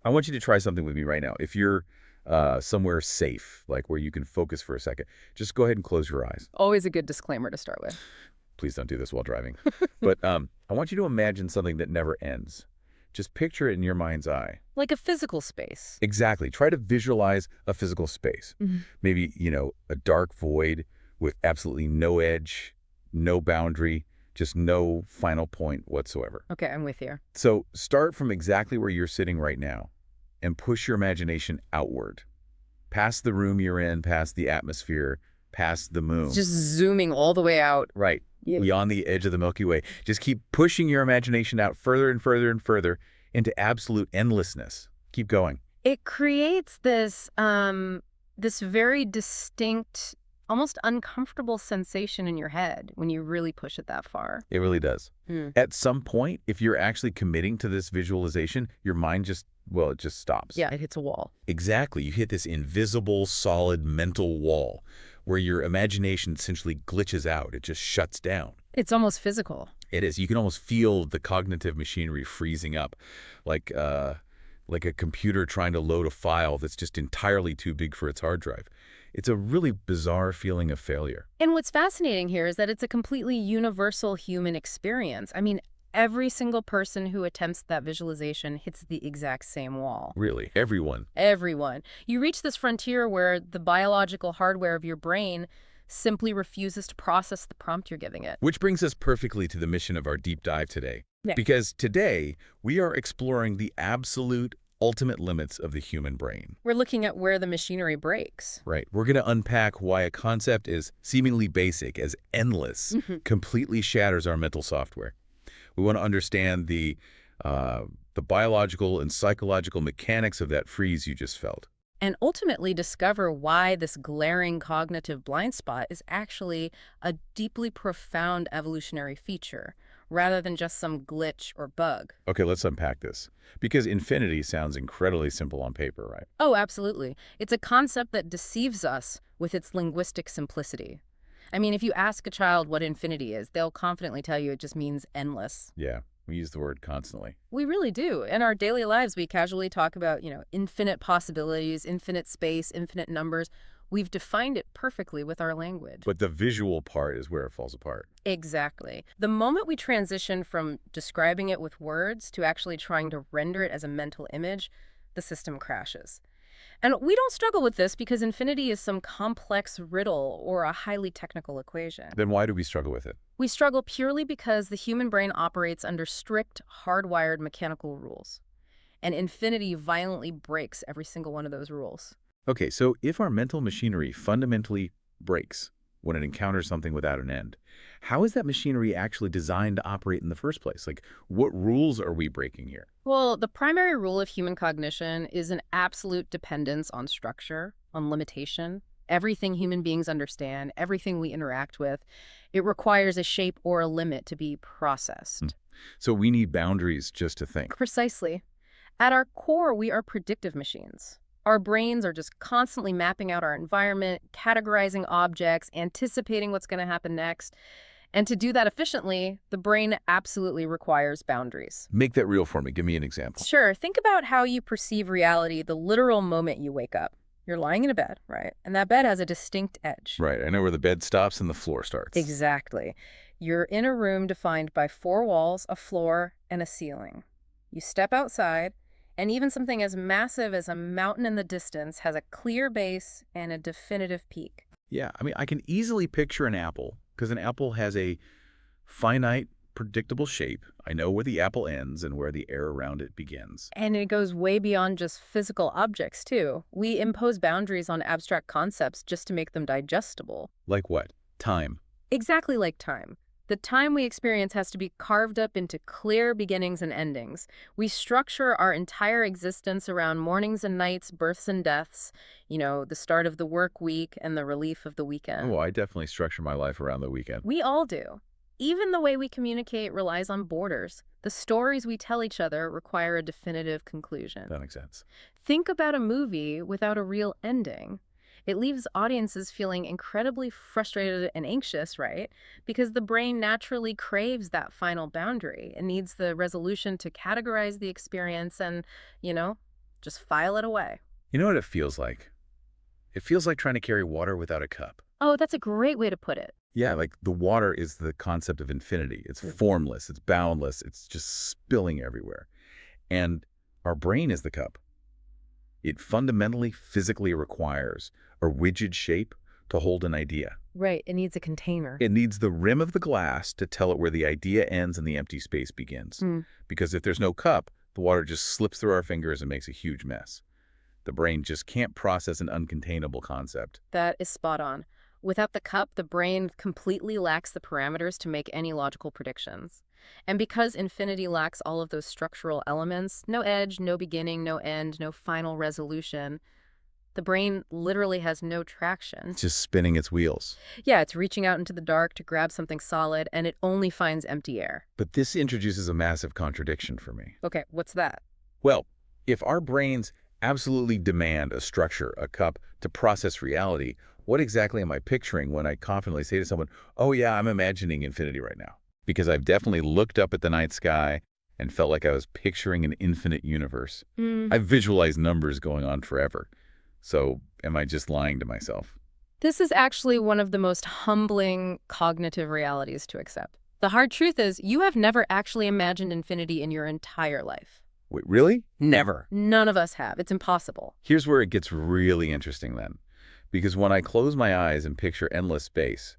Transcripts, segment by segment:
I want you to try something with me right now. If you're somewhere safe, like where you can focus for a second, just go ahead and close your eyes. Always a good disclaimer to start with. Please don't do this while driving. But I want you to imagine something that never ends. Just picture it in your mind's eye. Like a physical space. Exactly. Try to visualize a physical space. Maybe, a dark void with absolutely no edge, no boundary, just no final point whatsoever. Okay, I'm with you. So start from exactly where you're sitting right now and push your imagination outward, past the room you're in, past the atmosphere, past the moon. Just zooming all the way out. Right. Yeah. Beyond the edge of the Milky Way. Just keep pushing your imagination out further and further and further into absolute endlessness. Keep going. It creates this this very distinct, almost uncomfortable sensation in your head when you really push it that far. It really does. Hmm. At some point, if you're actually committing to this visualization, your mind it just stops. Yeah, it hits a wall. Exactly. You hit this invisible, solid mental wall where your imagination essentially glitches out. It just shuts down. It's almost physical. It is. You can almost feel the cognitive machinery freezing up, like a computer trying to load a file that's just entirely too big for its hard drive. It's a really bizarre feeling of failure. And what's fascinating here is that it's a completely universal human experience. I mean, every single person who attempts that visualization hits the exact same wall. Really, everyone. Everyone. You reach this frontier where the biological hardware of your brain simply refuses to process the prompt you're giving it. Which brings us perfectly to the mission of our deep dive today. Yeah. Because today, we are exploring the absolute ultimate limits of the human brain. We're looking at where the machinery breaks. Right. We're going to unpack why a concept as seemingly basic as endless completely shatters our mental software. We want to understand the biological and psychological mechanics of that freeze you just felt. And ultimately discover why this glaring cognitive blind spot is actually a deeply profound evolutionary feature, rather than just some glitch or bug. Okay, let's unpack this. Because infinity sounds incredibly simple on paper, right? Oh, absolutely. It's a concept that deceives us with its linguistic simplicity. I mean, if you ask a child what infinity is, they'll confidently tell you it just means endless. Yeah, we use the word constantly. We really do. In our daily lives, we casually talk about, infinite possibilities, infinite space, infinite numbers. We've defined it perfectly with our language. But the visual part is where it falls apart. Exactly. The moment we transition from describing it with words to actually trying to render it as a mental image, the system crashes. And we don't struggle with this because infinity is some complex riddle or a highly technical equation. Then why do we struggle with it? We struggle purely because the human brain operates under strict, hardwired mechanical rules. And infinity violently breaks every single one of those rules. Okay, so if our mental machinery fundamentally breaks when it encounters something without an end, how is that machinery actually designed to operate in the first place? Like, what rules are we breaking here? Well, the primary rule of human cognition is an absolute dependence on structure, on limitation. Everything human beings understand, everything we interact with, it requires a shape or a limit to be processed. So we need boundaries just to think. Precisely. At our core, we are predictive machines. Our brains are just constantly mapping out our environment, categorizing objects, anticipating what's going to happen next. And to do that efficiently, the brain absolutely requires boundaries. Make that real for me. Give me an example. Sure, think about how you perceive reality the literal moment you wake up. You're lying in a bed, right? And that bed has a distinct edge. Right. I know where the bed stops and the floor starts. Exactly. You're in a room defined by 4 walls, a floor, and a ceiling. You step outside, and even something as massive as a mountain in the distance has a clear base and a definitive peak. Yeah, I mean, I can easily picture an apple because an apple has a finite, predictable shape. I know where the apple ends and where the air around it begins. And it goes way beyond just physical objects, too. We impose boundaries on abstract concepts just to make them digestible. Like what? Time. Exactly like time. The time we experience has to be carved up into clear beginnings and endings. We structure our entire existence around mornings and nights, births and deaths, the start of the work week and the relief of the weekend. Oh, I definitely structure my life around the weekend. We all do. Even the way we communicate relies on borders. The stories we tell each other require a definitive conclusion. That makes sense. Think about a movie without a real ending. It leaves audiences feeling incredibly frustrated and anxious, right? Because the brain naturally craves that final boundary. It needs the resolution to categorize the experience and, Just file it away. You know what it feels like? It feels like trying to carry water without a cup. Oh, that's a great way to put it. Yeah, like the water is the concept of infinity. It's formless, it's boundless, it's just spilling everywhere. And our brain is the cup. It fundamentally, physically requires a rigid shape to hold an idea. Right, it needs a container. It needs the rim of the glass to tell it where the idea ends and the empty space begins. Because if there's no cup, the water just slips through our fingers and makes a huge mess. The brain just can't process an uncontainable concept. That is spot on. Without the cup, the brain completely lacks the parameters to make any logical predictions. And because infinity lacks all of those structural elements, no edge, no beginning, no end, no final resolution, the brain literally has no traction. It's just spinning its wheels. Yeah, it's reaching out into the dark to grab something solid, and it only finds empty air. But this introduces a massive contradiction for me. Okay, what's that? Well, if our brains absolutely demand a structure, a cup, to process reality, what exactly am I picturing when I confidently say to someone, oh yeah, I'm imagining infinity right now? Because I've definitely looked up at the night sky and felt like I was picturing an infinite universe. I've visualized numbers going on forever. So am I just lying to myself? This is actually one of the most humbling cognitive realities to accept. The hard truth is, you have never actually imagined infinity in your entire life. Wait, really? Never. None of us have. It's impossible. Here's where it gets really interesting then. Because when I close my eyes and picture endless space,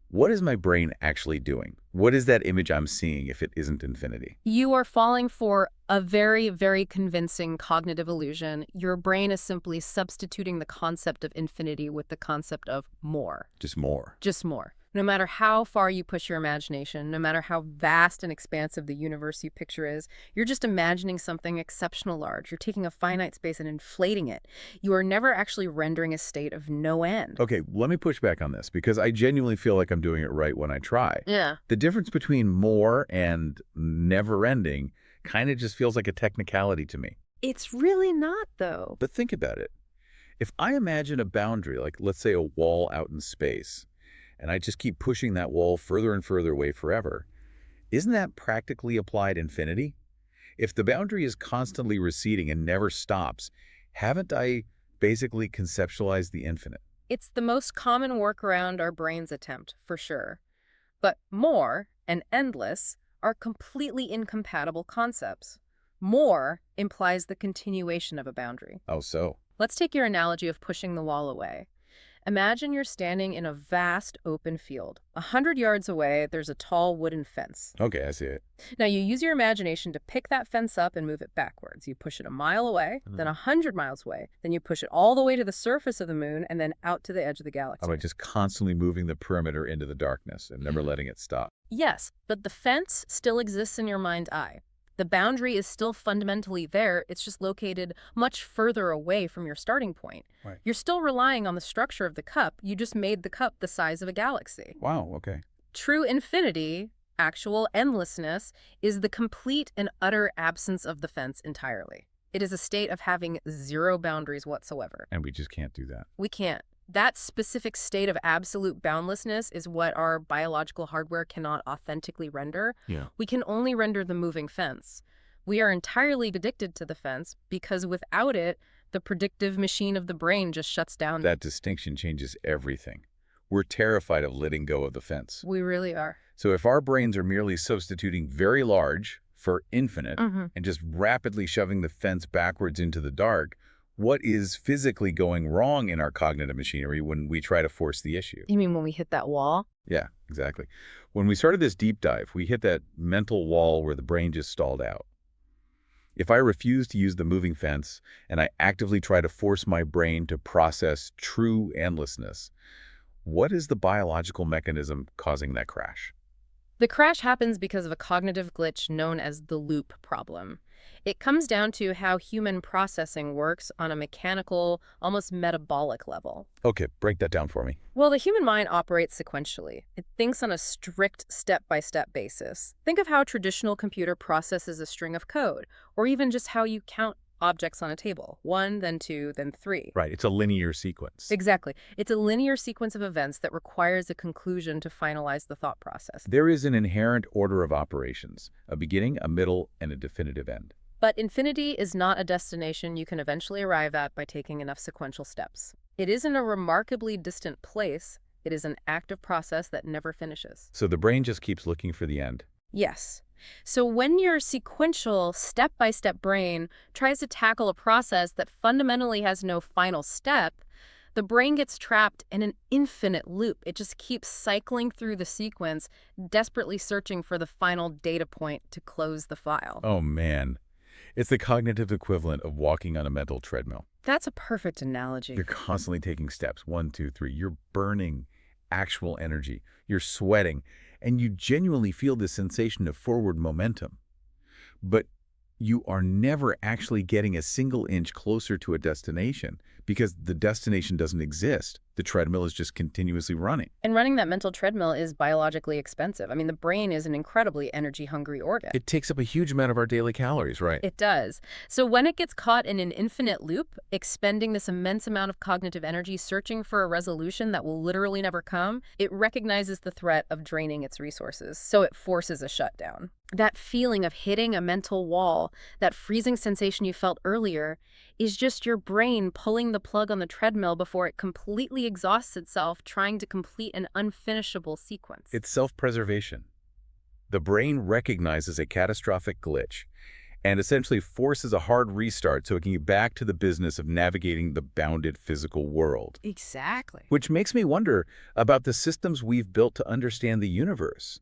what is my brain actually doing? What is that image I'm seeing if it isn't infinity? You are falling for a very, very convincing cognitive illusion. Your brain is simply substituting the concept of infinity with the concept of more. Just more. Just more. No matter how far you push your imagination, no matter how vast and expansive the universe you picture is, you're just imagining something exceptional large. You're taking a finite space and inflating it. You are never actually rendering a state of no end. Okay, let me push back on this because I genuinely feel like I'm doing it right when I try. Yeah. The difference between more and never-ending kind of just feels like a technicality to me. It's really not, though. But think about it. If I imagine a boundary, like let's say a wall out in space, and I just keep pushing that wall further and further away forever, isn't that practically applied infinity? If the boundary is constantly receding and never stops, haven't I basically conceptualized the infinite? It's the most common workaround our brains attempt, for sure. But more and endless are completely incompatible concepts. More implies the continuation of a boundary. Oh, so? Let's take your analogy of pushing the wall away. Imagine you're standing in a vast open field. 100 yards away, there's a tall wooden fence. Okay, I see it. Now, you use your imagination to pick that fence up and move it backwards. You push it a mile away, then 100 miles away. Then you push it all the way to the surface of the moon and then out to the edge of the galaxy. By just constantly moving the perimeter into the darkness and never letting it stop. Yes, but the fence still exists in your mind's eye. The boundary is still fundamentally there, it's just located much further away from your starting point. Right. You're still relying on the structure of the cup, you just made the cup the size of a galaxy. Wow, okay. True infinity, actual endlessness, is the complete and utter absence of the fence entirely. It is a state of having zero boundaries whatsoever. And we just can't do that. We can't. That specific state of absolute boundlessness is what our biological hardware cannot authentically render. Yeah. We can only render the moving fence. We are entirely addicted to the fence because without it, the predictive machine of the brain just shuts down. That distinction changes everything. We're terrified of letting go of the fence. We really are. So if our brains are merely substituting very large for infinite and just rapidly shoving the fence backwards into the dark, what is physically going wrong in our cognitive machinery when we try to force the issue? You mean when we hit that wall? Yeah, exactly. When we started this deep dive, we hit that mental wall where the brain just stalled out. If I refuse to use the moving fence and I actively try to force my brain to process true endlessness, what is the biological mechanism causing that crash? The crash happens because of a cognitive glitch known as the loop problem. It comes down to how human processing works on a mechanical, almost metabolic level. Okay, break that down for me. Well, the human mind operates sequentially. It thinks on a strict step-by-step basis. Think of how a traditional computer processes a string of code, or even just how you count objects on a table. 1, then 2, then 3. Right, it's a linear sequence. Exactly. It's a linear sequence of events that requires a conclusion to finalize the thought process. There is an inherent order of operations, a beginning, a middle, and a definitive end. But infinity is not a destination you can eventually arrive at by taking enough sequential steps. It isn't a remarkably distant place. It is an active process that never finishes. So the brain just keeps looking for the end. Yes. So when your sequential, step-by-step brain tries to tackle a process that fundamentally has no final step, the brain gets trapped in an infinite loop. It just keeps cycling through the sequence, desperately searching for the final data point to close the file. Oh, man. It's the cognitive equivalent of walking on a mental treadmill. That's a perfect analogy. You're constantly taking steps. 1, 2, 3. You're burning actual energy. You're sweating. And you genuinely feel this sensation of forward momentum. But you are never actually getting a single inch closer to a destination because the destination doesn't exist. The treadmill is just continuously running. And running that mental treadmill is biologically expensive. I mean, the brain is an incredibly energy-hungry organ. It takes up a huge amount of our daily calories, right? It does. So when it gets caught in an infinite loop, expending this immense amount of cognitive energy searching for a resolution that will literally never come, it recognizes the threat of draining its resources, so it forces a shutdown. That feeling of hitting a mental wall, that freezing sensation you felt earlier, is just your brain pulling the plug on the treadmill before it completely exhausts itself trying to complete an unfinishable sequence. It's self-preservation. The brain recognizes a catastrophic glitch and essentially forces a hard restart so it can get back to the business of navigating the bounded physical world. Exactly. Which makes me wonder about the systems we've built to understand the universe.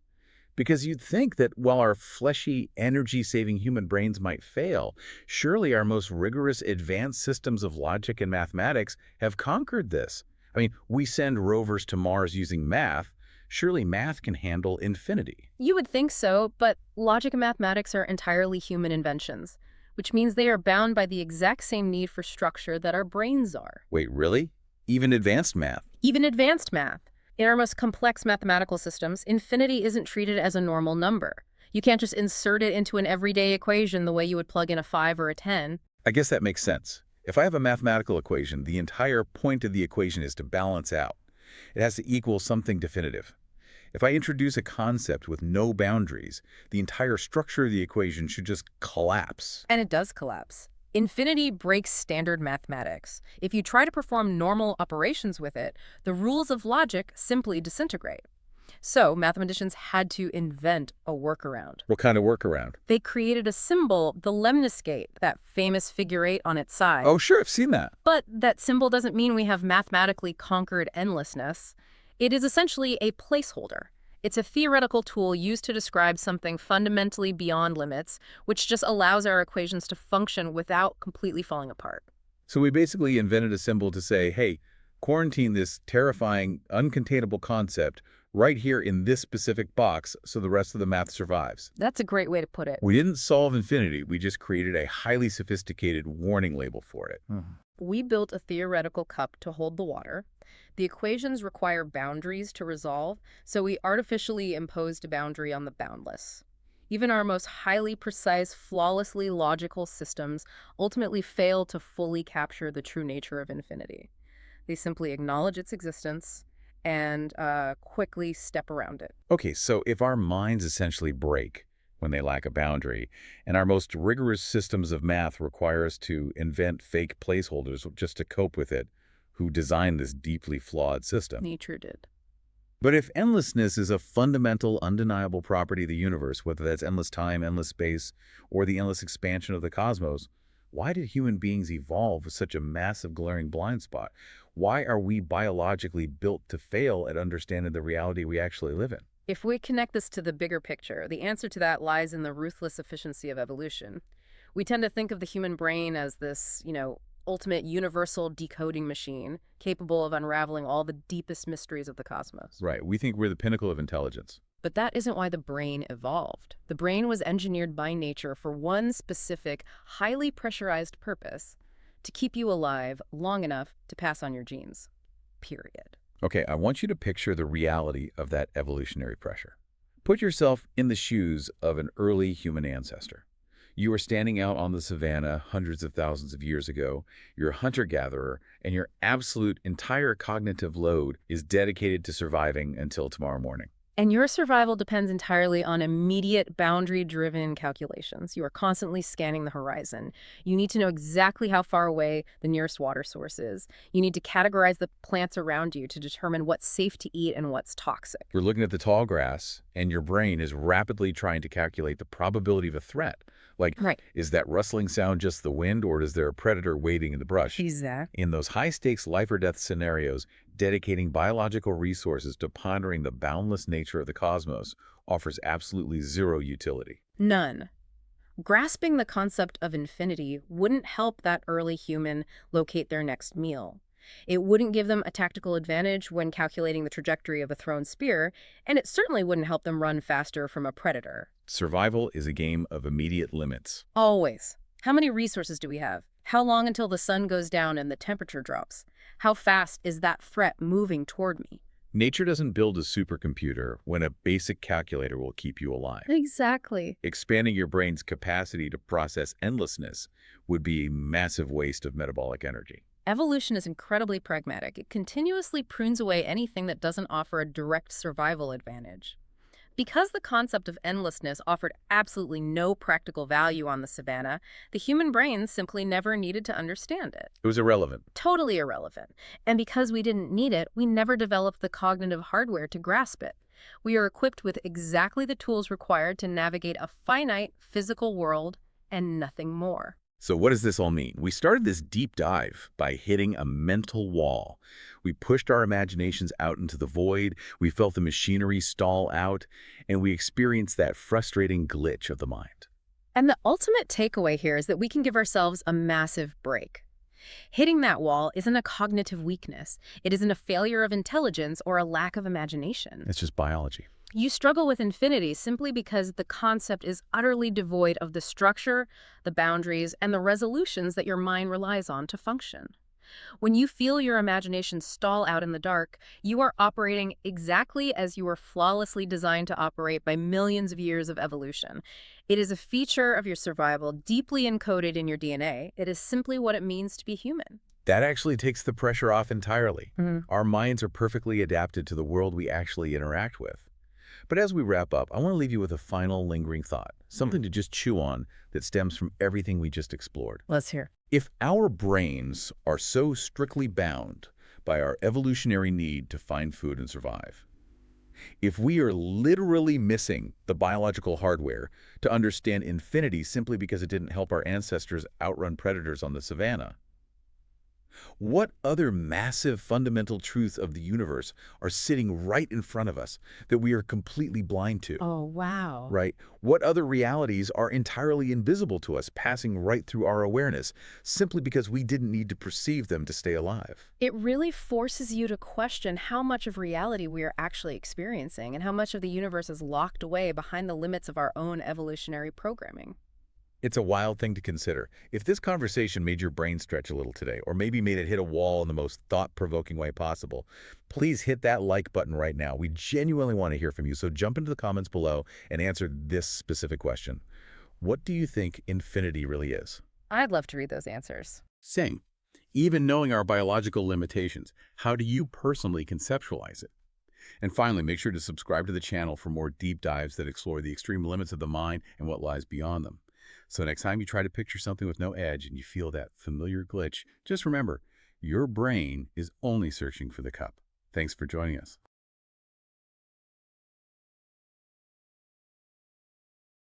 Because you'd think that while our fleshy, energy-saving human brains might fail, surely our most rigorous advanced systems of logic and mathematics have conquered this. I mean, we send rovers to Mars using math. Surely math can handle infinity. You would think so, but logic and mathematics are entirely human inventions, which means they are bound by the exact same need for structure that our brains are. Wait, really? Even advanced math? Even advanced math. In our most complex mathematical systems, infinity isn't treated as a normal number. You can't just insert it into an everyday equation the way you would plug in a 5 or a 10. I guess that makes sense. If I have a mathematical equation, the entire point of the equation is to balance out. It has to equal something definitive. If I introduce a concept with no boundaries, the entire structure of the equation should just collapse. And it does collapse. Infinity breaks standard mathematics. If you try to perform normal operations with it, the rules of logic simply disintegrate. So mathematicians had to invent a workaround. What kind of workaround? They created a symbol, the lemniscate, that famous figure 8 on its side. Oh, sure, I've seen that. But that symbol doesn't mean we have mathematically conquered endlessness. It is essentially a placeholder. It's a theoretical tool used to describe something fundamentally beyond limits, which just allows our equations to function without completely falling apart. So we basically invented a symbol to say, hey, quarantine this terrifying, uncontainable concept right here in this specific box so the rest of the math survives. That's a great way to put it. We didn't solve infinity, we just created a highly sophisticated warning label for it. We built a theoretical cup to hold the water. The equations require boundaries to resolve, so we artificially imposed a boundary on the boundless. Even our most highly precise, flawlessly logical systems ultimately fail to fully capture the true nature of infinity. They simply acknowledge its existence and quickly step around it. Okay, so if our minds essentially break when they lack a boundary, and our most rigorous systems of math require us to invent fake placeholders just to cope with it, who designed this deeply flawed system? Nature did. But if endlessness is a fundamental, undeniable property of the universe, whether that's endless time, endless space, or the endless expansion of the cosmos, why did human beings evolve with such a massive, glaring blind spot? Why are we biologically built to fail at understanding the reality we actually live in? If we connect this to the bigger picture, the answer to that lies in the ruthless efficiency of evolution. We tend to think of the human brain as this, ultimate universal decoding machine, capable of unraveling all the deepest mysteries of the cosmos. Right, we think we're the pinnacle of intelligence. But that isn't why the brain evolved. The brain was engineered by nature for one specific, highly pressurized purpose: to keep you alive long enough to pass on your genes. Period. Okay, I want you to picture the reality of that evolutionary pressure. Put yourself in the shoes of an early human ancestor. You are standing out on the savannah hundreds of thousands of years ago. You're a hunter-gatherer, and your absolute entire cognitive load is dedicated to surviving until tomorrow morning. And your survival depends entirely on immediate boundary-driven calculations. You are constantly scanning the horizon. You need to know exactly how far away the nearest water source is. You need to categorize the plants around you to determine what's safe to eat and what's toxic. We're looking at the tall grass, and your brain is rapidly trying to calculate the probability of a threat. Like, Right. is that rustling sound just the wind, or is there a predator waiting in the brush? Exactly. In those high-stakes life-or-death scenarios, dedicating biological resources to pondering the boundless nature of the cosmos offers absolutely zero utility. None. Grasping the concept of infinity wouldn't help that early human locate their next meal. It wouldn't give them a tactical advantage when calculating the trajectory of a thrown spear, and it certainly wouldn't help them run faster from a predator. Survival is a game of immediate limits. Always. How many resources do we have? How long until the sun goes down and the temperature drops? How fast is that threat moving toward me? Nature doesn't build a supercomputer when a basic calculator will keep you alive. Exactly. Expanding your brain's capacity to process endlessness would be a massive waste of metabolic energy. Evolution is incredibly pragmatic. It continuously prunes away anything that doesn't offer a direct survival advantage. Because the concept of endlessness offered absolutely no practical value on the savannah, the human brain simply never needed to understand it. It was irrelevant. Totally irrelevant. And because we didn't need it, we never developed the cognitive hardware to grasp it. We are equipped with exactly the tools required to navigate a finite physical world and nothing more. So what does this all mean? We started this deep dive by hitting a mental wall. We pushed our imaginations out into the void, we felt the machinery stall out, and we experienced that frustrating glitch of the mind. And the ultimate takeaway here is that we can give ourselves a massive break. Hitting that wall isn't a cognitive weakness. It isn't a failure of intelligence or a lack of imagination. It's just biology. You struggle with infinity simply because the concept is utterly devoid of the structure, the boundaries, and the resolutions that your mind relies on to function. When you feel your imagination stall out in the dark, you are operating exactly as you were flawlessly designed to operate by millions of years of evolution. It is a feature of your survival deeply encoded in your DNA. It is simply what it means to be human. That actually takes the pressure off entirely. Mhm. Our minds are perfectly adapted to the world we actually interact with. But as we wrap up, I want to leave you with a final lingering thought, something to just chew on that stems from everything we just explored. Let's hear. If our brains are so strictly bound by our evolutionary need to find food and survive, if we are literally missing the biological hardware to understand infinity simply because it didn't help our ancestors outrun predators on the savannah, what other massive fundamental truths of the universe are sitting right in front of us that we are completely blind to? Oh, wow. Right? What other realities are entirely invisible to us, passing right through our awareness, simply because we didn't need to perceive them to stay alive? It really forces you to question how much of reality we are actually experiencing and how much of the universe is locked away behind the limits of our own evolutionary programming. It's a wild thing to consider. If this conversation made your brain stretch a little today, or maybe made it hit a wall in the most thought-provoking way possible, please hit that like button right now. We genuinely want to hear from you, so jump into the comments below and answer this specific question. What do you think infinity really is? I'd love to read those answers. Same. Even knowing our biological limitations, how do you personally conceptualize it? And finally, make sure to subscribe to the channel for more deep dives that explore the extreme limits of the mind and what lies beyond them. So next time you try to picture something with no edge and you feel that familiar glitch, just remember, your brain is only searching for the cup. Thanks for joining us.